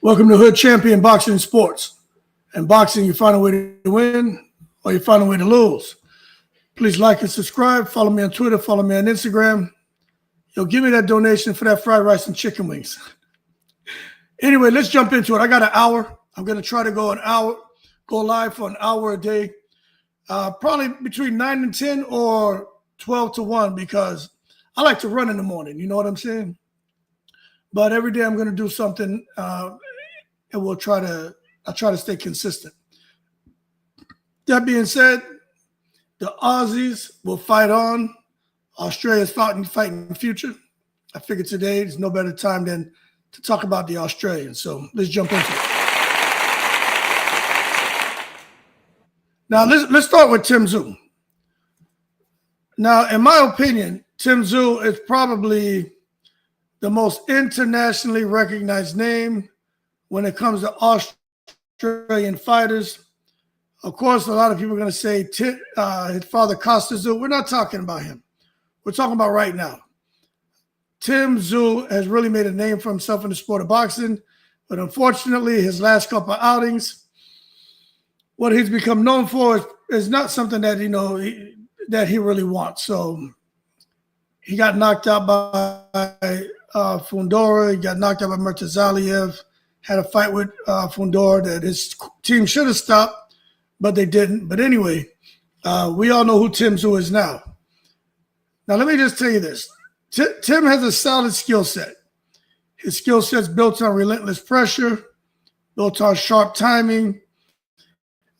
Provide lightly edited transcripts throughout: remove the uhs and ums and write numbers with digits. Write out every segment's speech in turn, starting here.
Welcome to Hood Champion Boxing and Sports. In boxing, you find a way to win or you find a way to lose. Please like and subscribe. Follow me on Twitter. Follow me on Instagram. You'll give me that donation for that fried rice and chicken wings. Anyway, let's jump into it. I got an hour. I'm going to try to go live for an hour a day. Probably between 9 and 10 or 12 to 1 because I like to run in the morning. You know what I'm saying? But every day I'm going to do something and I'll try to stay consistent. That being said, the Aussies will fight on. Australia's fighting in the future. I figured today there's no better time than to talk about the Australians. So let's jump into it. Now let's start with Tim Tszyu. Now, in my opinion, Tim Tszyu is probably the most internationally recognized name when it comes to Australian fighters. Of course, a lot of people are going to say his father, Costa Tszyu. We're not talking about him. We're talking about right now. Tim Tszyu has really made a name for himself in the sport of boxing, but unfortunately, his last couple of outings, what he's become known for is not something that that he really wants. So he got knocked out by Fundora. He got knocked out by Murtazaliev. Had a fight with Fundora that his team should have stopped, but they didn't. But anyway, we all know who Tim Tszyu is now. Now, let me just tell you this. Tim has a solid skill set. His skill set's built on relentless pressure, built on sharp timing.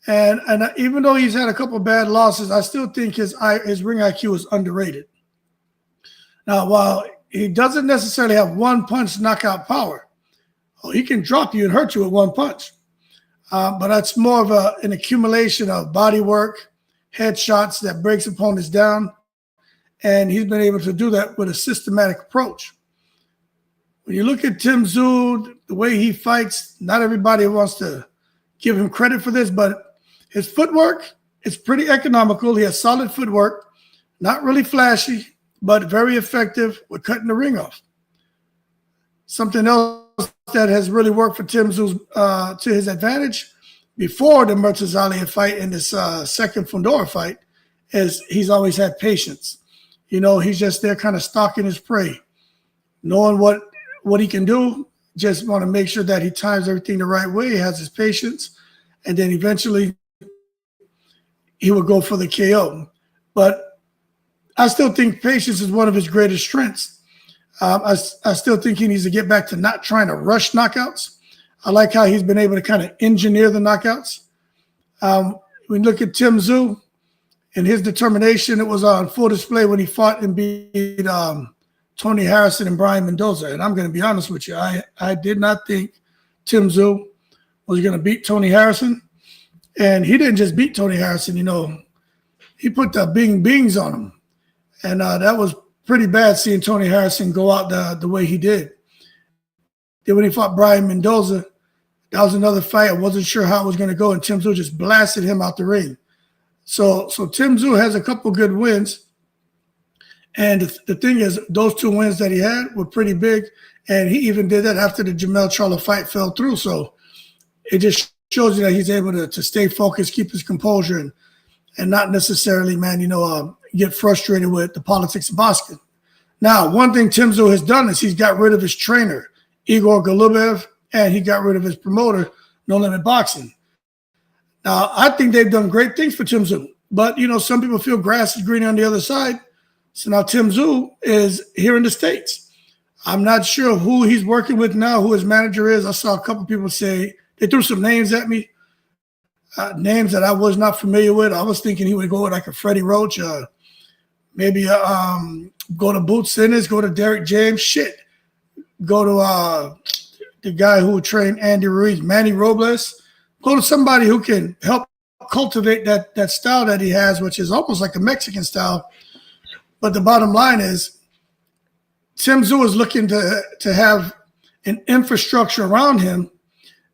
And even though he's had a couple of bad losses, I still think his ring IQ is underrated. Now, while he doesn't necessarily have one-punch knockout power, he can drop you and hurt you with one punch. But that's more of an accumulation of body work, headshots that breaks opponents down. And he's been able to do that with a systematic approach. When you look at Tim Tszyu, the way he fights, not everybody wants to give him credit for this, but his footwork is pretty economical. He has solid footwork, not really flashy, but very effective with cutting the ring off. Something else that has really worked for Tim Tszyu to his advantage before the Murtazaliev fight and this second Fundora fight is he's always had patience. He's just there kind of stalking his prey, knowing what he can do, just want to make sure that he times everything the right way, he has his patience, and then eventually he will go for the KO. But I still think patience is one of his greatest strengths. I still think he needs to get back to not trying to rush knockouts. I like how he's been able to kind of engineer the knockouts. When you look at Tim Tszyu and his determination, it was on full display when he fought and beat Tony Harrison and Brian Mendoza. And I'm going to be honest with you, I did not think Tim Tszyu was going to beat Tony Harrison. And he didn't just beat Tony Harrison, he put the bings on him. And that was pretty bad seeing Tony Harrison go out the way he did. Then when he fought Brian Mendoza, that was another fight. I wasn't sure how it was going to go, and Tim Tszyu just blasted him out the ring. So Tim Tszyu has a couple good wins. And the thing is, those two wins that he had were pretty big. And he even did that after the Jamel Charlo fight fell through. So it just shows you that he's able to stay focused, keep his composure, and not necessarily, get frustrated with the politics of boxing. Now, one thing Tim Tszyu has done is he's got rid of his trainer, Igor Golubev, and he got rid of his promoter, No Limit Boxing. Now, I think they've done great things for Tim Tszyu, but, some people feel grass is greener on the other side. So now Tim Tszyu is here in the States. I'm not sure who he's working with now, who his manager is. I saw a couple people say, they threw some names at me, names that I was not familiar with. I was thinking he would go with like a Freddie Roach, maybe go to Boots Sinners, go to Derek James, go to the guy who trained Andy Ruiz, Manny Robles, go to somebody who can help cultivate that style that he has, which is almost like a Mexican style. But the bottom line is Tim Tszyu is looking to have an infrastructure around him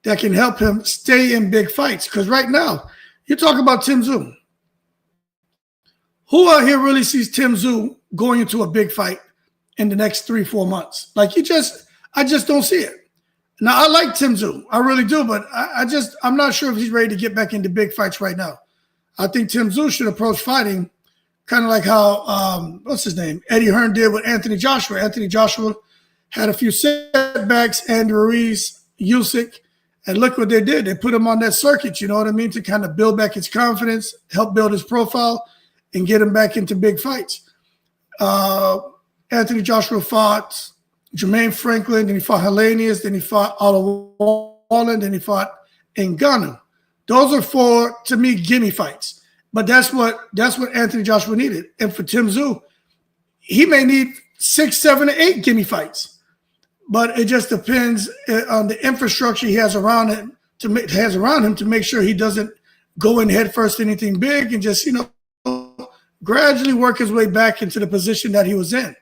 that can help him stay in big fights. Because right now, you talk about Tim Tszyu. Who out here really sees Tim Tszyu going into a big fight in the next 3-4 months? I just don't see it. Now, I like Tim Tszyu. I really do, but I'm not sure if he's ready to get back into big fights right now. I think Tim Tszyu should approach fighting kind of like how, what's his name? Eddie Hearn did with Anthony Joshua. Anthony Joshua had a few setbacks, Andy Ruiz, Usyk, and look what they did. They put him on that circuit, you know what I mean, to kind of build back his confidence, help build his profile, and get him back into big fights. Anthony Joshua fought Jermaine Franklin, then he fought Hellenius, then he fought Otto Wallen, then he fought Ngannou. Those are four, to me, gimme fights. But that's what Anthony Joshua needed. And for Tim Tszyu, he may need 6, 7, or 8 gimme fights. But it just depends on the infrastructure he has around him to make sure he doesn't go in head first to anything big and just, gradually work his way back into the position that he was in.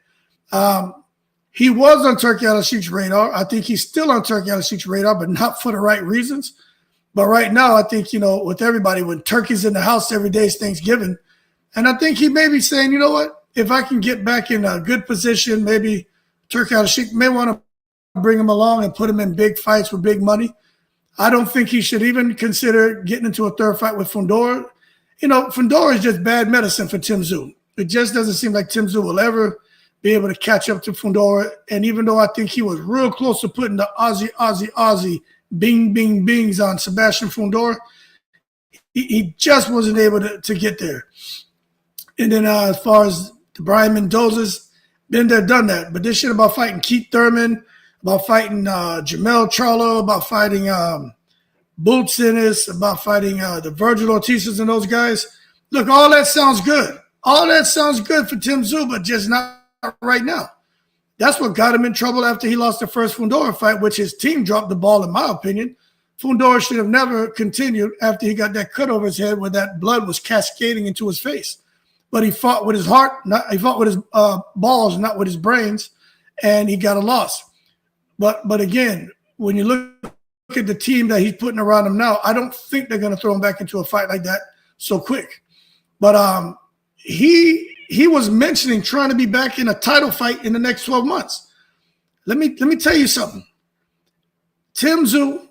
He was on Turki Alalshikh's radar. I think he's still on Turki Alalshikh's radar, but not for the right reasons. But right now, I think, with everybody, when Turkey's in the house every day is Thanksgiving. And I think he may be saying, you know what, if I can get back in a good position, maybe Turki Alalshikh may want to bring him along and put him in big fights with big money. I don't think he should even consider getting into a third fight with Fundora. Fundora is just bad medicine for Tim Tszyu. It just doesn't seem like Tim Tszyu will ever be able to catch up to Fundora. And even though I think he was real close to putting the Aussie, bing, bing, bings on Sebastian Fundora, he just wasn't able to get there. And then as far as the Brian Mendoza's, been there, done that. But this shit about fighting Keith Thurman, about fighting Jamel Charlo, about fighting Boots Ennis, about fighting the Virgil Ortiz's and those guys. Look, all that sounds good. All that sounds good for Tim Tszyu, but just not right now. That's what got him in trouble after he lost the first Fundora fight, which his team dropped the ball, in my opinion. Fundora should have never continued after he got that cut over his head where that blood was cascading into his face. But he fought with his heart, he fought with his balls, not with his brains, and he got a loss. But again, when you look at the team that he's putting around him now, I don't think they're going to throw him back into a fight like that so quick. But he was mentioning trying to be back in a title fight in the next 12 months. Let me tell you something. Tim Tszyu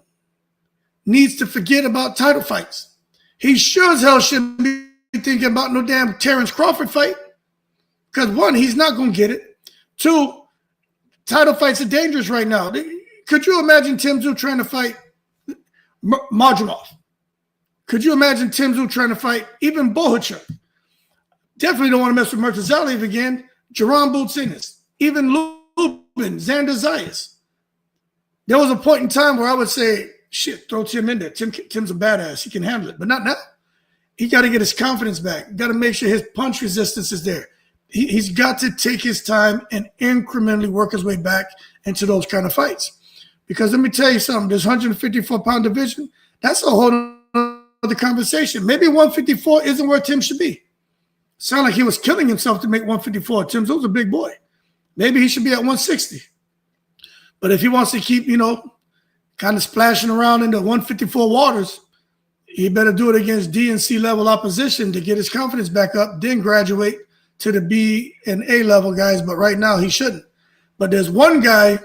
needs to forget about title fights. He sure as hell shouldn't be thinking about no damn Terrence Crawford fight. Because 1, he's not going to get it. 2, title fights are dangerous right now. Could you imagine Tim Tszyu trying to fight Madrimov? Could you imagine Tim Tszyu trying to fight even Bohachuk? Definitely don't want to mess with Murtazaliev again. Jerome Boots Ennis, even Lubin, Xander Zayas. There was a point in time where I would say, shit, throw Tim in there. Tim's a badass. He can handle it. But not now. He got to get his confidence back. Got to make sure his punch resistance is there. He's got to take his time and incrementally work his way back into those kind of fights. Because let me tell you something, this 154-pound division, that's a whole other conversation. Maybe 154 isn't where Tim should be. Sound like he was killing himself to make 154. Tim Tszyu's a big boy. Maybe he should be at 160. But if he wants to keep, kind of splashing around in the 154 waters, he better do it against D and C level opposition to get his confidence back up, then graduate to the B and A level guys. But right now he shouldn't. But there's one guy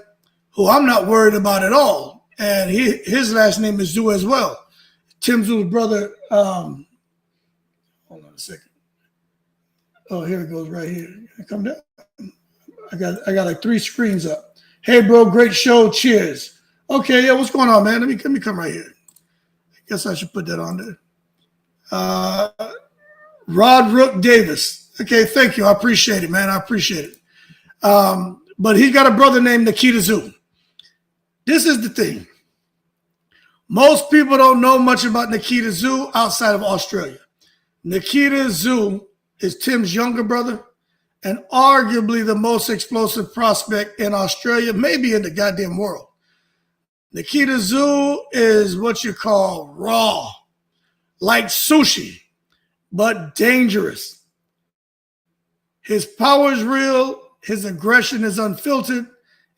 who I'm not worried about at all, and his last name is Tszyu as well. Tim Tszyu's brother. Hold on a second. Oh, here it goes right here. Come down. I got like 3 screens up. Hey, bro, great show. Cheers. Okay, yeah, what's going on, man? Let me come right here. I guess I should put that on there. Rod Rook Davis. Okay, thank you. I appreciate it, man. I appreciate it. But he got a brother named Nikita Tszyu. This is the thing. Most people don't know much about Nikita Tszyu outside of Australia. Nikita Tszyu is Tim's younger brother and arguably the most explosive prospect in Australia, maybe in the goddamn world. Nikita Tszyu is what you call raw, like sushi, but dangerous. His power is real, his aggression is unfiltered,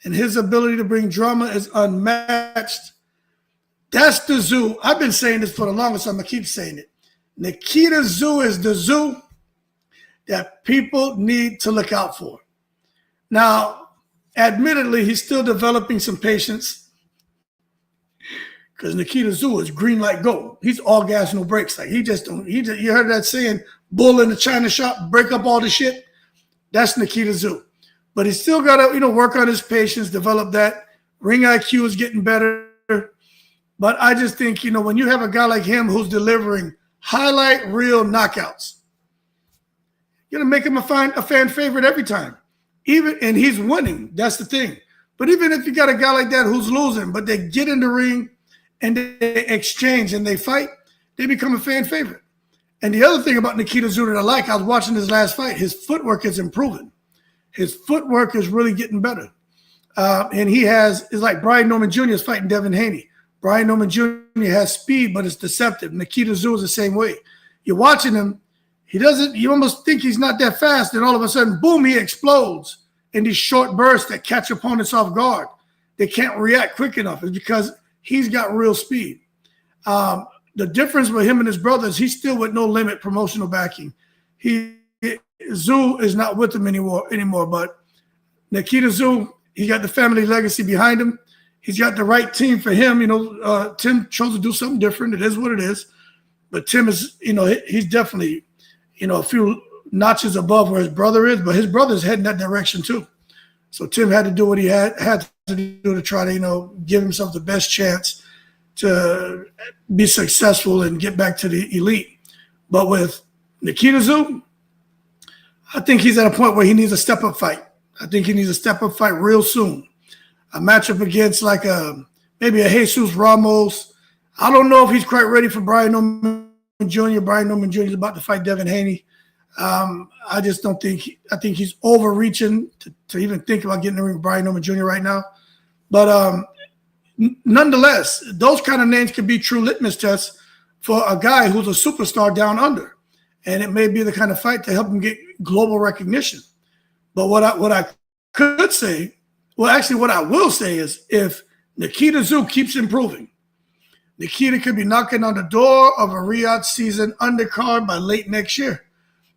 and his ability to bring drama is unmatched. That's the Tszyu. I've been saying this for the longest time. I keep saying it. Nikita Tszyu is the Tszyu that people need to look out for. Now, admittedly, he's still developing some patience. because Nikita Tszyu is green like gold. He's all gas, no brakes. Like he just don't. You heard that saying, "Bull in the china shop, break up all the shit." That's Nikita Tszyu. But he's still got to, work on his patience, develop that. Ring IQ is getting better. But I just think, when you have a guy like him who's delivering highlight reel knockouts, you're going to make him a fan favorite every time. And he's winning. That's the thing. But even if you got a guy like that who's losing, but they get in the ring and they exchange and they fight, they become a fan favorite. And the other thing about Nikita Tszyu that I was watching his last fight, his footwork is improving. His footwork is really getting better. And it's like Brian Norman Jr. is fighting Devin Haney. Brian Norman Jr. has speed, but it's deceptive. Nikita Tszyu is the same way. You're watching him, you almost think he's not that fast, and all of a sudden, boom, he explodes in these short bursts that catch opponents off guard. They can't react quick enough. It's because he's got real speed. The difference with him and his brothers, he's still with No Limit promotional backing. Tszyu is not with him anymore, but Nikita Tszyu, he got the family legacy behind him. He's got the right team for him. Tim chose to do something different. It is what it is. But Tim is, he's definitely, a few notches above where his brother is, but his brother's heading that direction too. So Tim had to do what he had to do to try to, give himself the best chance to be successful and get back to the elite. But with Nikita Tszyu, I think he's at a point where he needs a step-up fight. I think he needs a step-up fight real soon. A matchup against maybe a Jesus Ramos. I don't know if he's quite ready for Brian Norman Jr. Brian Norman Jr. is about to fight Devin Haney. I just don't think I think he's overreaching to even think about getting in the ring with Brian Norman Jr. right now. But nonetheless, those kind of names can be true litmus tests for a guy who's a superstar down under. And it may be the kind of fight to help him get global recognition. But what I could say, well, actually what I will say is if Nikita Tszyu keeps improving, Nikita could be knocking on the door of a Riyadh season undercard by late next year,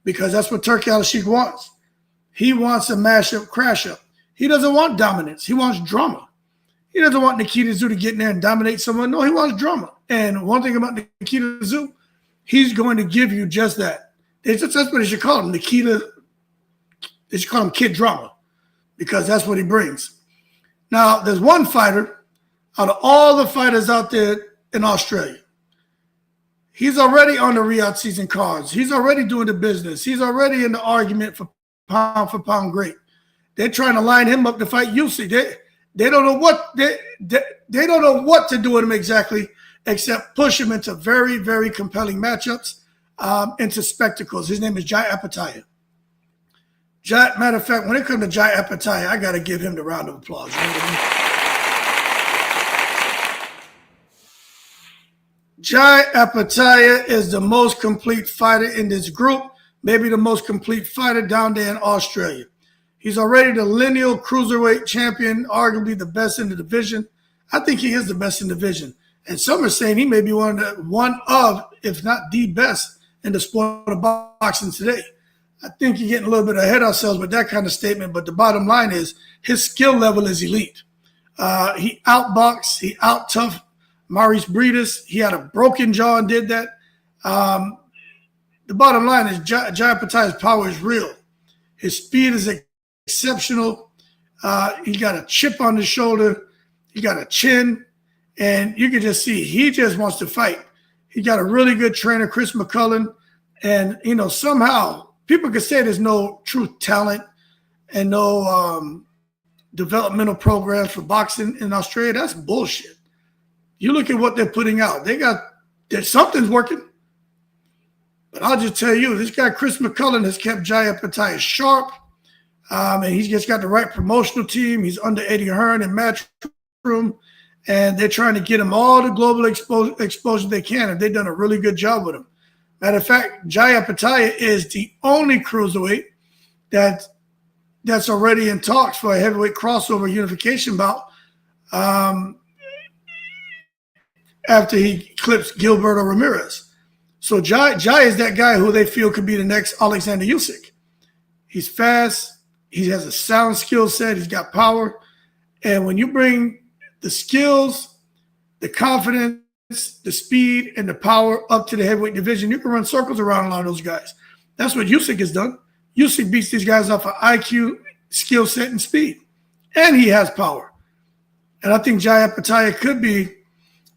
because that's what Turki Alalshikh wants. He wants a mash-up, crash-up. He doesn't want dominance. He wants drama. He doesn't want Nikita Tszyu to get in there and dominate someone. No, he wants drama. And one thing about Nikita Tszyu, he's going to give you just that. That's what they should call him, Nikita. They should call him Kid Drama, because that's what he brings. Now, there's one fighter out of all the fighters out there in Australia. He's already on the Riyadh season cards. He's already doing the business. He's already in the argument for pound great. They're trying to line him up to fight Usyk. They don't know what they don't know what to do with him exactly, except push him into very, very compelling matchups, into spectacles. His name is Jai Opetaia. Matter of fact, when it comes to Jai Opetaia, I got to give him the round of applause. You know what I mean? Jai Opetaia is the most complete fighter in this group, maybe the most complete fighter down there in Australia. He's already the lineal cruiserweight champion, arguably the best in the division. I think he is the best in the division. And some are saying he may be one of, if not the best in the sport of boxing today. I think you're getting a little bit ahead of ourselves with that kind of statement, but the bottom line is his skill level is elite. He outboxed, he out-toughed Maurice Breedis. He had a broken jaw and did that. The bottom line is Jai Opetaia's power is real. His speed is exceptional. He got a chip on his shoulder. He got a chin. And you can just see he just wants to fight. He got a really good trainer, Chris McCullen. And, somehow people could say there's no true talent and no developmental programs for boxing in Australia. That's bullshit. You look at what they're putting out. Something's working. But I'll just tell you, this guy, Chris McCullen, has kept Jai Opetaia sharp. And he's just got the right promotional team. He's under Eddie Hearn and Matchroom. And they're trying to get him all the global exposure they can. And they've done a really good job with him. Matter of fact, Jai Opetaia is the only cruiserweight that's already in talks for a heavyweight crossover unification bout. After he clips Gilberto Ramirez. So Jai is that guy who they feel could be the next Alexander Usyk. He's fast. He has a sound skill set. He's got power. And when you bring the skills the confidence, the speed, and the power up to the heavyweight division. You can run circles around a lot of those guys. That's what Usyk has done. Usyk beats these guys off of IQ, skill set, and speed. And he has power. And I think Jai Opetaia could be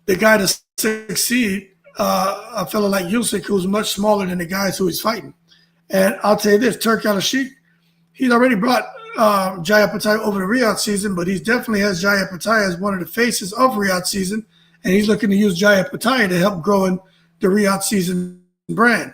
the guy to succeed a fellow like Usyk, who's much smaller than the guys who he's fighting. And I'll tell you this, Turki Alalshikh, he's already brought Jai Opetaia over the Riyadh season, but he definitely has Jai Opetaia as one of the faces of Riyadh season, and he's looking to use Jai Opetaia to help grow in the Riyadh season brand.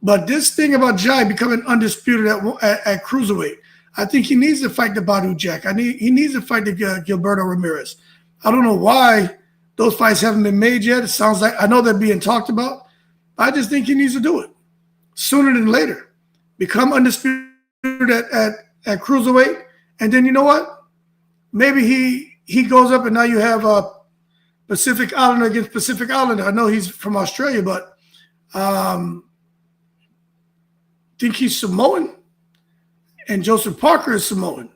But this thing about Jai becoming undisputed at cruiserweight, I think he needs to fight the Badu Jack. He needs to fight the Gilberto Ramirez. I don't know why those fights haven't been made yet. It sounds like, I know they're being talked about. I just think he needs to do it sooner than later. Become undisputed at cruiserweight, and then you know what? Maybe he goes up, and now you have a Pacific Islander against Pacific Islander. I know he's from Australia, but think he's Samoan, and Joseph Parker is Samoan.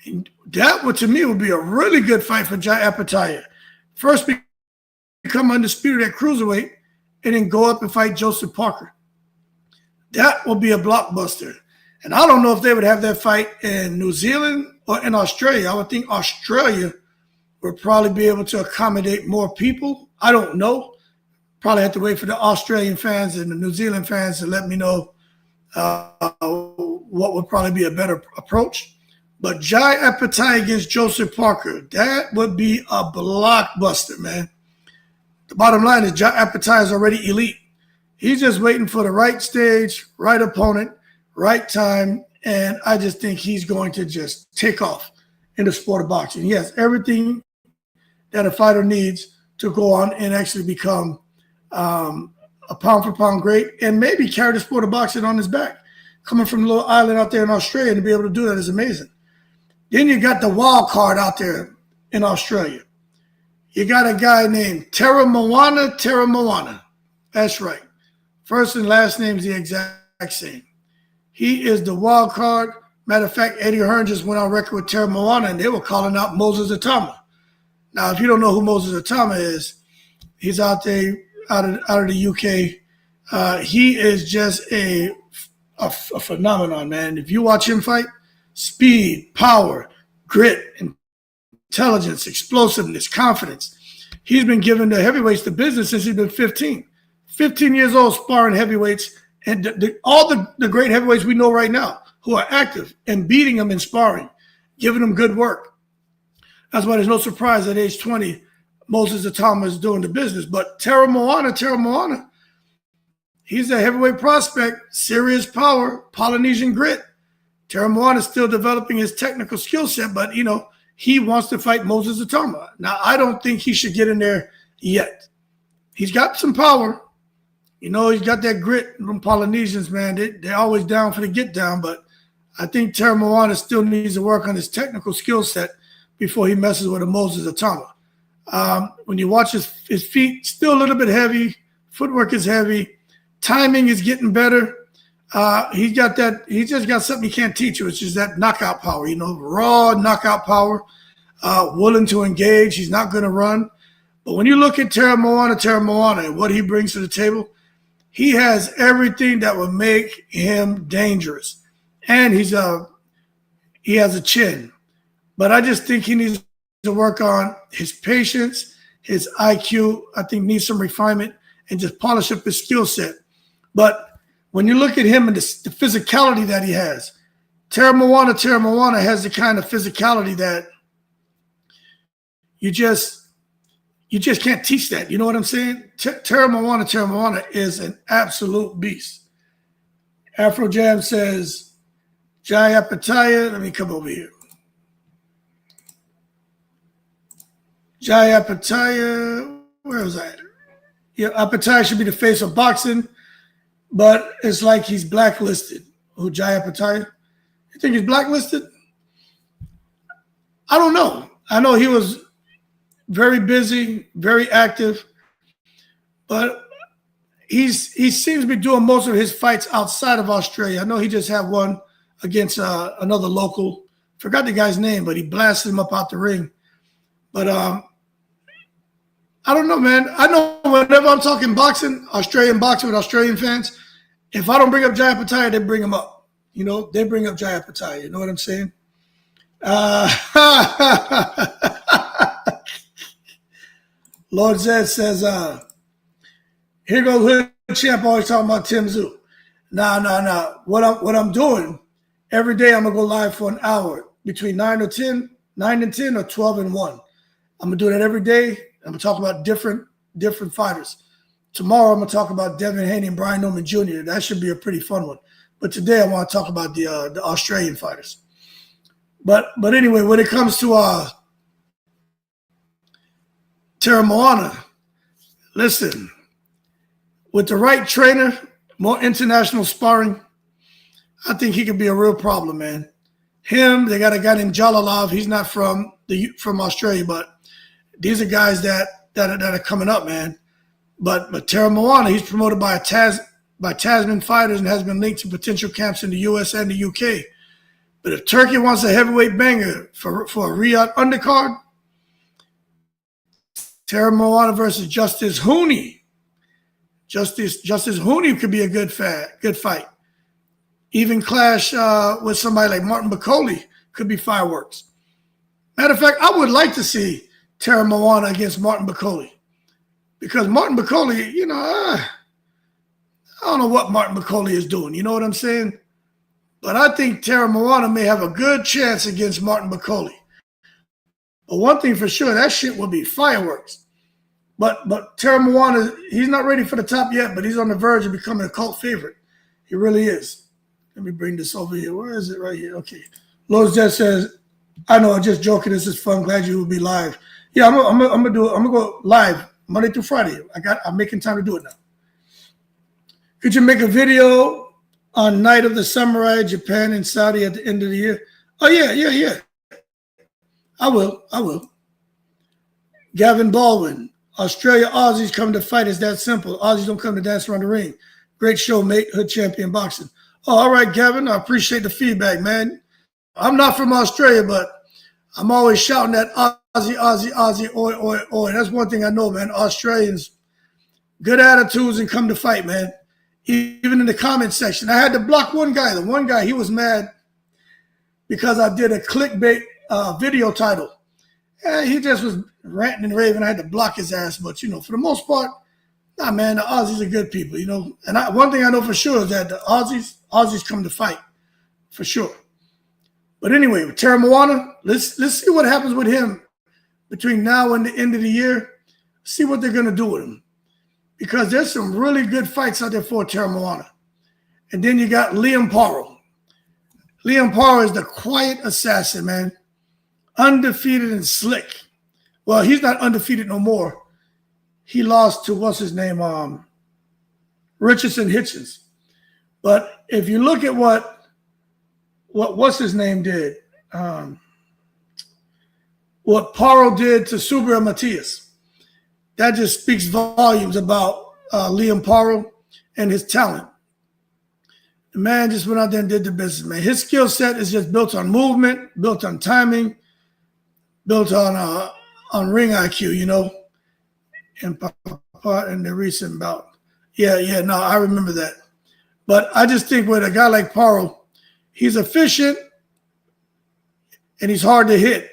And that would, to me, would be a really good fight for Jai Opetaia. First, become undisputed at cruiserweight, and then go up and fight Joseph Parker. That will be a blockbuster. And I don't know if they would have that fight in New Zealand or in Australia. I would think Australia would probably be able to accommodate more people. I don't know. Probably have to wait for the Australian fans and the New Zealand fans to let me know what would probably be a better approach. But Jai Opetaia against Joseph Parker, that would be a blockbuster, man. The bottom line is Jai Opetaia is already elite. He's just waiting for the right stage, right opponent, right time, and I just think he's going to just take off in the sport of boxing. He has everything that a fighter needs to go on and actually become a pound-for-pound great and maybe carry the sport of boxing on his back. Coming from a little island out there in Australia, and to be able to do that is amazing. Then you got the wild card out there in Australia. You got a guy named Teremoana Teremoana. That's right. First and last name is the exact same. He is the wild card. Matter of fact, Eddie Hearn just went on record with Teremoana, and they were calling out Moses Atama. Now, if you don't know who Moses Atama is, he's out there out of the UK. He is just a phenomenon, man. If you watch him fight, speed, power, grit, intelligence, explosiveness, confidence. He's been giving the heavyweights the business since he's been 15. 15 years old, sparring heavyweights, and all the great heavyweights we know right now who are active and beating them in sparring, giving them good work. That's why there's no surprise at age 20, Moses Atama is doing the business. But Teremoana, he's a heavyweight prospect, serious power, Polynesian grit. Teremoana is still developing his technical skill set, but, he wants to fight Moses Atama. Now, I don't think he should get in there yet. He's got some power. He's got that grit from Polynesians, man. They're always down for the get down, but I think Teremoana still needs to work on his technical skill set before he messes with a Moses Atama. When you watch his feet, still a little bit heavy. Footwork is heavy. Timing is getting better. He just got something he can't teach you, which is that knockout power, raw knockout power, willing to engage. He's not going to run. But when you look at Teremoana and what he brings to the table, he has everything that would make him dangerous. And he has a chin. But I just think he needs to work on his patience, his IQ. I think needs some refinement and just polish up his skill set. But when you look at him and the physicality that he has, Teremoana has the kind of physicality that you just can't teach that. You know what I'm saying? Teremoana is an absolute beast. Afro Jam says, Jai Opetaia, let me come over here. Jai Opetaia, where was I? Yeah, Opetaia should be the face of boxing, but it's like he's blacklisted. Who, Jai Opetaia? You think he's blacklisted? I don't know. I know he was very busy, very active, but he seems to be doing most of his fights outside of Australia. I know he just had one against another local. Forgot the guy's name, but he blasted him up out the ring. But I don't know, man. I know whenever I'm talking boxing, Australian boxing with Australian fans, if I don't bring up Jai Opetaia, they bring him up. You know, they bring up Jai Opetaia. You know what I'm saying? Lord Zed says, here goes Hood Champ always talking about Tim Tszyu. Nah. What I'm doing, every day I'm going to go live for an hour between 9 and 10 or 12 and 1. I'm going to do that every day. I'm going to talk about different fighters. Tomorrow I'm going to talk about Devin Haney and Brian Norman Jr. That should be a pretty fun one. But today I want to talk about the Australian fighters. But anyway, when it comes to Teremoana, listen, with the right trainer, more international sparring, I think he could be a real problem, man. They got a guy named Jalalov. He's not from Australia, but these are guys that are coming up, man. But Teremoana, he's promoted by Tasman fighters and has been linked to potential camps in the US and the UK. But if Turkey wants a heavyweight banger for a Riyadh undercard, Teremoana versus Justice Hooney. Justice Hooney could be a good fight. Even clash with somebody like Martin Bakole could be fireworks. Matter of fact, I would like to see Teremoana against Martin Bakole. Because Martin Bakole, you know, I don't know what Martin Bakole is doing. You know what I'm saying? But I think Teremoana may have a good chance against Martin Bakole. But one thing for sure, that shit will be fireworks. But Teremoana, he's not ready for the top yet, but he's on the verge of becoming a cult favorite. He really is. Let me bring this over here. Where is it? Right here. Okay. Lowe's just says, I know, I'm just joking. This is fun. Glad you will be live. Yeah, I'm gonna do it. I'm gonna go live Monday through Friday. I'm making time to do it now. Could you make a video on Night of the Samurai, Japan and Saudi at the end of the year? Oh, yeah. I will. Gavin Baldwin, Australia Aussies come to fight. It's that simple. Aussies don't come to dance around the ring. Great show, mate. Hood Champion Boxing. Oh, all right, Gavin. I appreciate the feedback, man. I'm not from Australia, but I'm always shouting that Aussie, oi. That's one thing I know, man. Australians, good attitudes and come to fight, man. Even in the comment section. I had to block one guy. The one guy, he was mad because I did a clickbait video title. And he just was ranting and raving. I had to block his ass. But, you know, for the most part, nah, man, the Aussies are good people, you know. And one thing I know for sure is that the Aussies come to fight, for sure. But anyway, with Teremoana, let's see what happens with him between now and the end of the year. See what they're going to do with him. Because there's some really good fights out there for Teremoana. And then you got Liam Paro. Liam Paro is the quiet assassin, man. Undefeated and slick. Well, he's not undefeated no more. He lost to, what's his name? Richardson Hitchens. But if you look at what's his name did, what Paro did to Subra Matias, that just speaks volumes about Liam Paro and his talent. The man just went out there and did the business, man. His skill set is just built on movement, built on timing, built on ring IQ, you know. And the recent bout. Yeah, no, I remember that. But I just think with a guy like Paro, he's efficient and he's hard to hit.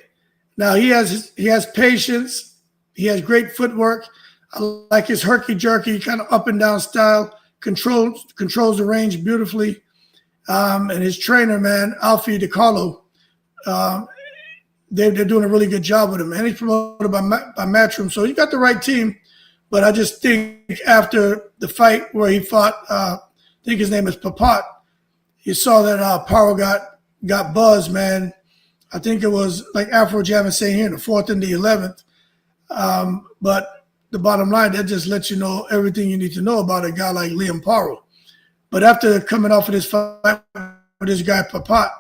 Now he has patience. He has great footwork. I like his herky-jerky, kind of up and down style. Controls the range beautifully. And his trainer, man, Alfie DiCarlo, they're doing a really good job with him. And he's promoted by Matchroom. So he got the right team. But I just think after the fight where he fought, I think his name is Papat, you saw that Paro got buzzed, man. I think it was like Afro Jam is saying here, the 4th and the 11th. But the bottom line, that just lets you know everything you need to know about a guy like Liam Paro. But after coming off of this fight with this guy Papat,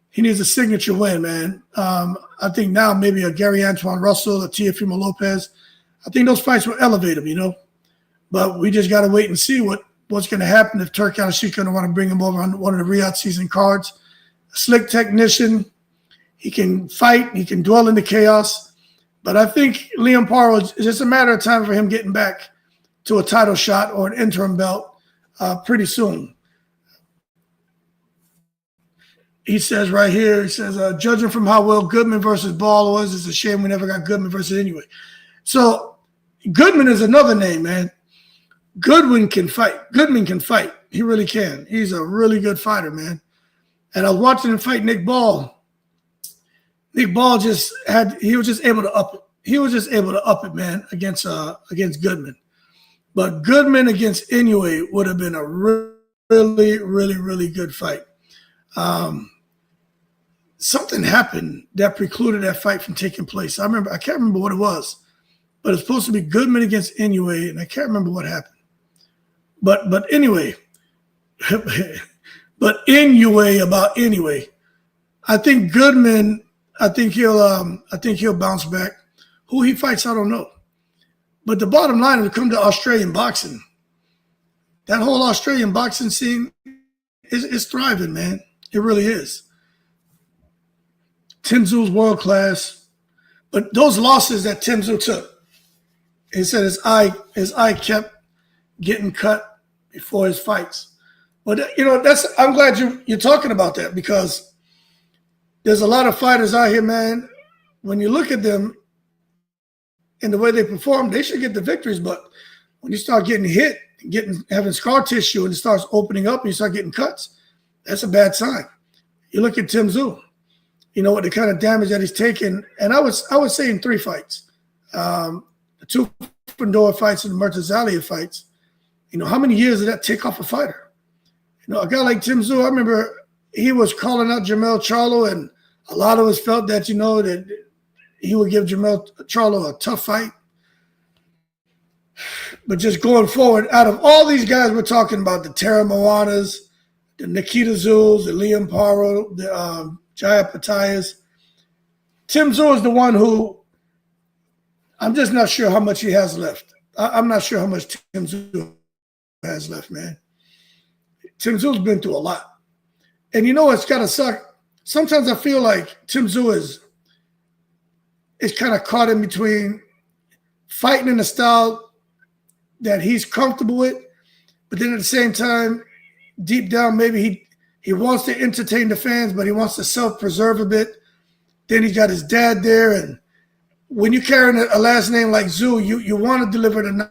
he needs a signature win, man. I think now maybe a Gary Antoine Russell, a Teofimo Lopez. I think those fights will elevate him, you know. But we just got to wait and see what's going to happen if Turki Alalshikh going to want to bring him over on one of the Riyadh season cards. A slick technician. He can fight. He can dwell in the chaos. But I think Liam Paro, it's just a matter of time for him getting back to a title shot or an interim belt pretty soon. He says right here, he says, judging from how well Goodman versus Ball was, it's a shame we never got Goodman versus anyway. So Goodman is another name, man. Goodwin can fight. Goodman can fight. He really can. He's a really good fighter, man. And I was watching him fight Nick Ball. Nick Ball he was just able to up it. He was just able to up it, man, against Goodman. But Goodman against Inoue would have been a really, really, really good fight. Something happened that precluded that fight from taking place. I can't remember what it was, but it's supposed to be Goodman against Inoue, and I can't remember what happened. But anyway, but Inoue. I think Goodman. I think he'll bounce back. Who he fights, I don't know. But the bottom line is, come to Australian boxing. That whole Australian boxing scene is thriving, man. It really is. Tim Tszyu's world class, but those losses that Tim Tszyu took, he said his eye kept getting cut before his fights. But I'm glad you're talking about that, because there's a lot of fighters out here, man. When you look at them and the way they perform, they should get the victories. But when you start getting hit, having scar tissue, and it starts opening up and you start getting cuts, that's a bad sign. You look at Tim Tszyu, what the kind of damage that he's taken. And I would say in 3 fights, the 2 Fundora fights and the Murtazalia fights, how many years did that take off a fighter? A guy like Tim Tszyu, I remember he was calling out Jermell Charlo, and a lot of us felt that, that he would give Jermell Charlo a tough fight. But just going forward, out of all these guys we're talking about, the Teremoanas, the Nikita Tszyu, the Liam Paro, the Jaya Opataias, Tim Tszyu is the one who I'm just not sure how much he has left. I'm not sure how much Tim Tszyu has left, man. Tim Tszyu's been through a lot. And it's got to suck. Sometimes I feel like Tim Tszyu is kind of caught in between fighting in a style that he's comfortable with, but then at the same time, deep down, maybe he wants to entertain the fans, but he wants to self-preserve a bit. Then he's got his dad there, and when you're carrying a last name like Tszyu, you want to deliver the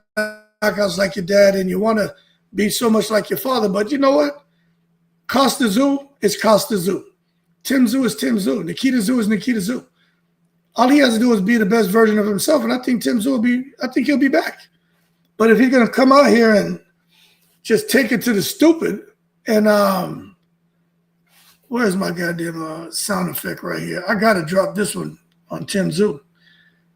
knockouts like your dad, and you want to be so much like your father. But you know what? Costa Tszyu is Costa Tszyu. Tim Tszyu is Tim Tszyu. Nikita Tszyu is Nikita Tszyu. All he has to do is be the best version of himself, and I think Tim Tszyu he'll be back. But if he's going to come out here and just take it to the stupid, and where's my goddamn sound effect right here? I got to drop this one on Tim Tszyu.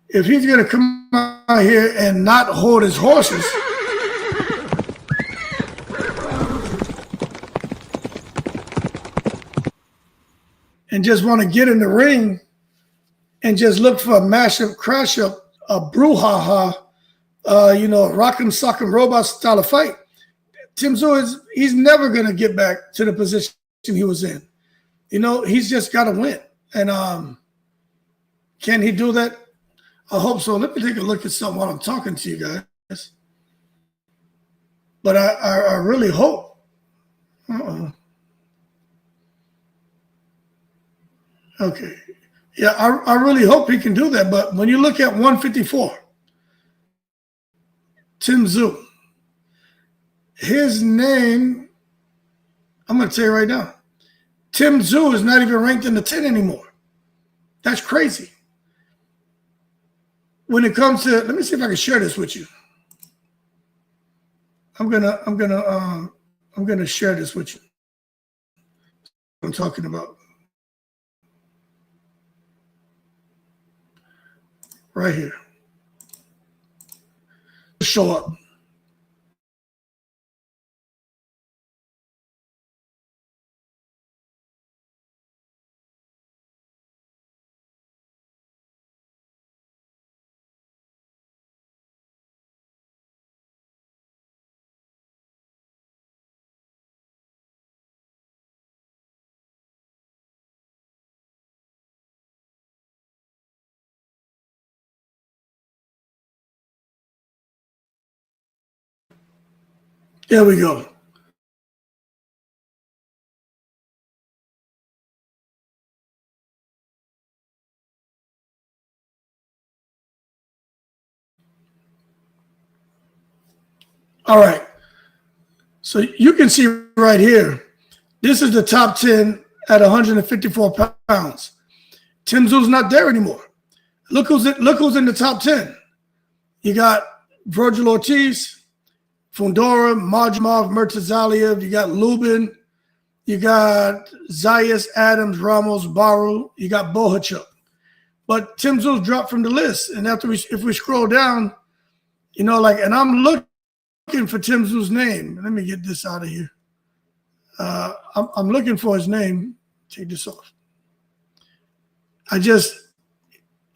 If he's going to come out here and not hold his horses, and just want to get in the ring and just look for a massive crash up, a brouhaha, rock'em sock'em robot style of fight, Tim Tszyu he's never going to get back to the position he was in. He's just got to win. And can he do that? I hope so. Let me take a look at something while I'm talking to you guys. But I really hope. Okay. Yeah, I really hope he can do that. But when you look at 154, Tim Tszyu, his name, I'm going to tell you right now, Tim Tszyu is not even ranked in the 10 anymore. That's crazy. When it comes to, let me see if I can share this with you. I'm gonna share this with you. I'm talking about right here. Show up. There we go. All right. So you can see right here, this is the top 10 at 154 pounds. Tim Tszyu's not there anymore. Look who's in the top 10. You got Virgil Ortiz, Fundora, Majmov, Murtazaliev. You got Lubin. You got Zayas, Adams, Ramos, Baru. You got Bohachuk. But Tim Tszyu dropped from the list. And after if we scroll down, you know, like, and I'm looking for Tim Tsz유's name. Let me get this out of here. I'm looking for his name. Take this off.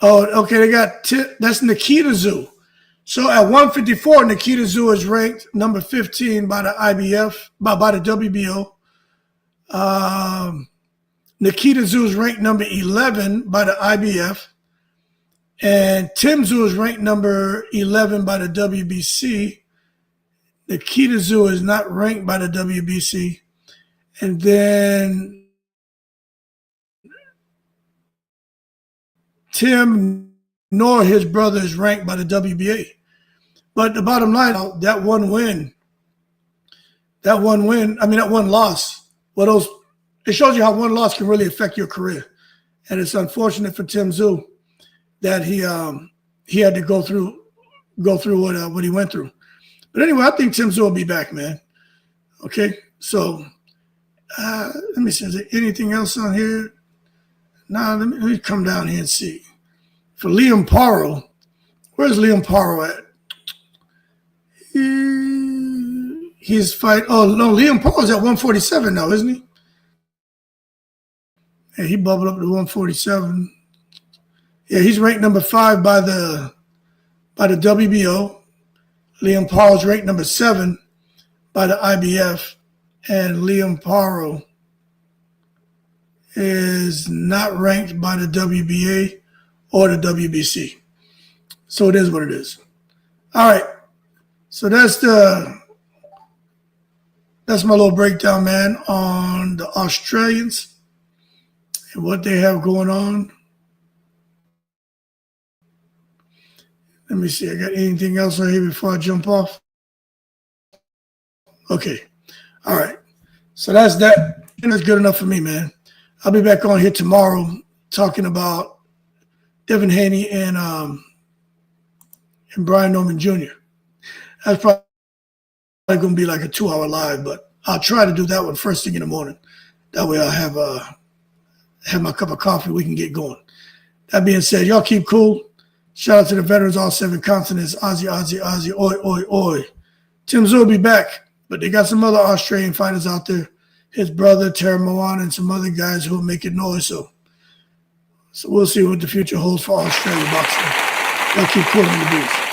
Okay, they got, that's Nikita Tszyu. So at 154, Nikita Tszyu is ranked number 15 by the IBF, by the WBO. Nikita Tszyu is ranked number 11 by the IBF. And Tim Tszyu is ranked number 11 by the WBC. Nikita Tszyu is not ranked by the WBC. And then Tim nor his brother is ranked by the WBA. But the bottom line, that one loss, it shows you how one loss can really affect your career. And it's unfortunate for Tim Tszyu that he had to go through what he went through. But anyway, I think Tim Tszyu will be back, man. Okay, so let me see, is there anything else on here? Nah, let me come down here and see. For Liam Paro, where's Liam Paro at? He's fight. Oh no, Liam Paro's at 147 now, isn't he? Yeah, he bubbled up to 147. Yeah, he's ranked number 5 by the WBO. Liam Paro's ranked number 7 by the IBF, and Liam Paro is not ranked by the WBA or the WBC. So it is what it is. All right. So that's my little breakdown, man, on the Australians and what they have going on. Let me see. I got anything else on here before I jump off? Okay. All right. So that's that. And that's good enough for me, man. I'll be back on here tomorrow talking about Devin Haney and Brian Norman Jr. That's probably going to be like a 2-hour live, but I'll try to do that one first thing in the morning. That way I'll have my cup of coffee. We can get going. That being said, y'all keep cool. Shout out to the veterans, all 7 continents. Aussie, Aussie, Aussie, oi, oi, oi. Tim Tszyu will be back, but they got some other Australian fighters out there. His brother, Teremoana, and some other guys who will make it noise. So we'll see what the future holds for Australian boxing. Y'all keep cool in the booth.